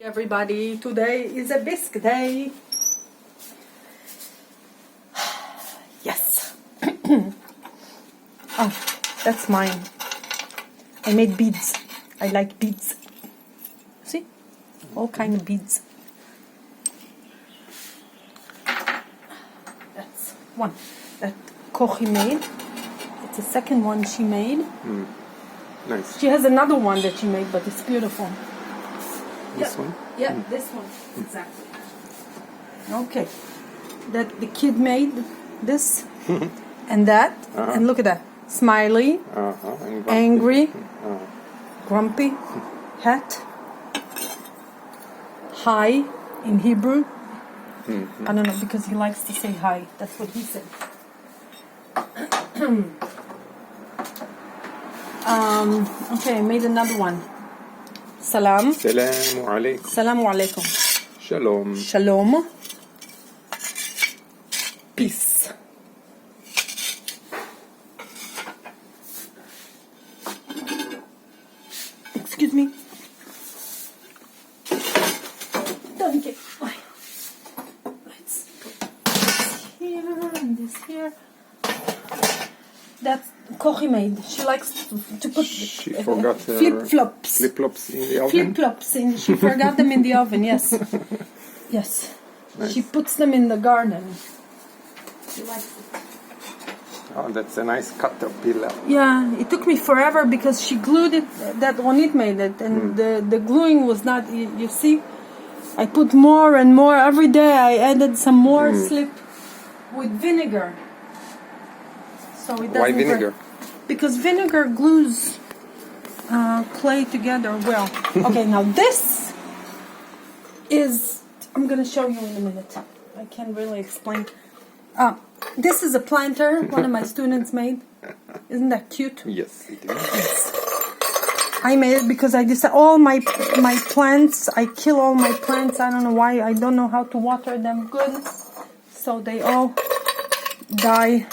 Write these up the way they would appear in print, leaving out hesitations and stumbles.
Everybody, today is a bisque day. Yes. Oh, that's mine. I made beads. I like beads. See? All kind of beads. That's one that Kochi made. It's the second one she made. Nice. She has another one that she made, but it's beautiful. This one? Yeah, this one. Exactly. Okay. That the kid made this and that. And look at that. Smiley, And angry, grumpy, hat, hi in Hebrew. I don't know, because he likes to say hi. That's what he said. Okay, I made another one. Salam. Salamu alaikum. Salamu alaikum. Shalom. Shalom. Peace. Excuse me. Danke. Let's put this here and this here. That's Kochi made. She likes to put She forgot flip-flops. Flip-flops in the oven. Flip-flops. She forgot them in the oven, yes. Yes. Nice. She puts them in the garden. She likes it. Oh, that's a nice caterpillar. Yeah, it took me forever because she glued it, that Ronit made it, and the gluing was not, you see, I put more and more. Every day I added some more slip with vinegar. So it doesn't Why vinegar? Because vinegar glues clay together well. Okay, now this is, I'm going to show you in a minute. I can't really explain. This is a planter one of my students made. Isn't that cute? Yes, it is. Yes. I made it because I decided all my plants, I kill all my plants. I don't know why. I don't know how to water them good. So they all die.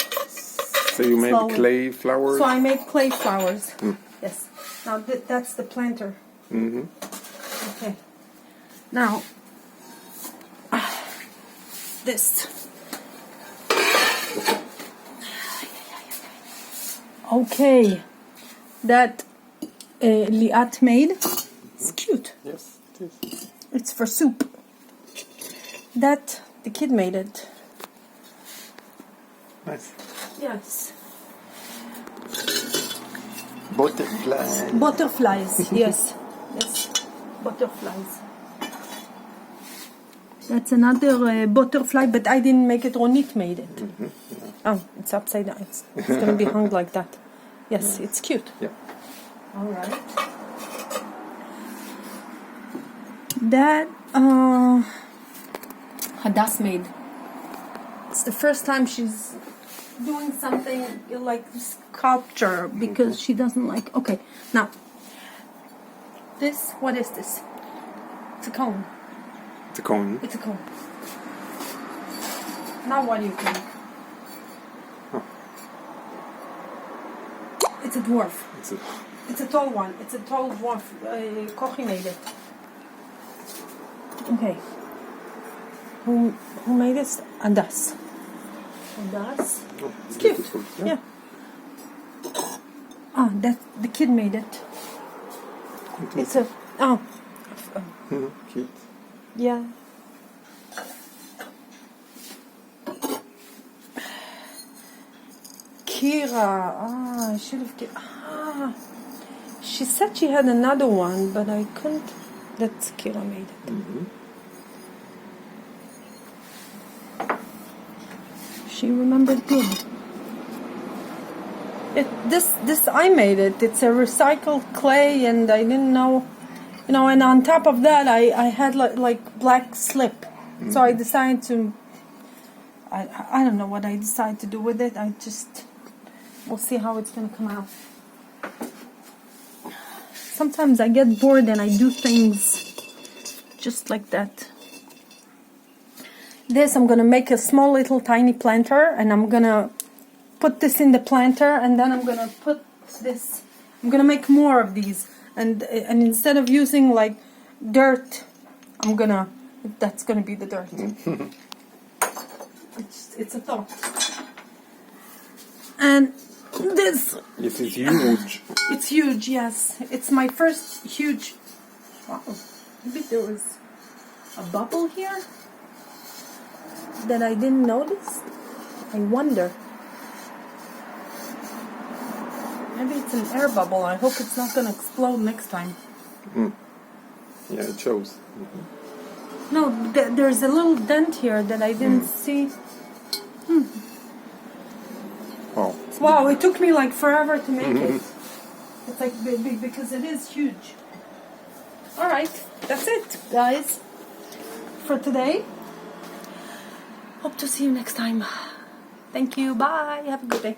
So you made slowly. clay flowers? So I made clay flowers. Yes. Now that's the planter. Okay. Now, this. Okay. That Liat made. It's cute. Yes, it is. It's for soup. That the kid made it. Nice. Yes. Butterfly. Butterflies, yes. Yes, butterflies. That's another butterfly, but I didn't make it. Ronit made it. Oh, it's upside down. It's going to be hung like that. Yes, it's cute. Yeah. All right. That Hadass made. It's the first time she's doing something like sculpture because she doesn't like. Okay, now this. What is this? It's a cone. It's a cone. It's a cone. Now what do you think? It's a dwarf. It's a tall one. It's a tall dwarf. Kochi made it. Okay. Who made this? Adas. Adas. Oh, It's cute. beautiful. Yeah. Ah, that the kid made it. It's a Cute. yeah. Kira. I should have. She said she had another one, but I couldn't. That's Kira made it. She remembered good. This I made it. It's a recycled clay, and I didn't know, And on top of that, I had like black slip, so I decided to. I don't know what I decided to do with it. We'll see how it's gonna come out. Sometimes I get bored and I do things just like that. This, I'm gonna make a small little tiny planter, and I'm gonna put this in the planter, and then I'm gonna put this. I'm gonna make more of these, and instead of using like dirt That's gonna be the dirt. It's a thought. And this This is huge. it's huge, yes. It's my first huge. Wow, maybe there was a bubble here that I didn't notice. I wonder. Maybe it's an air bubble. I hope it's not gonna explode next time. Yeah, it shows. No, there's a little dent here that I didn't see. Oh. Wow, it took me like forever to make it. It's like big because it is huge. All right, that's it, guys, for today. Hope to see you next time. Thank you. Bye. Have a good day.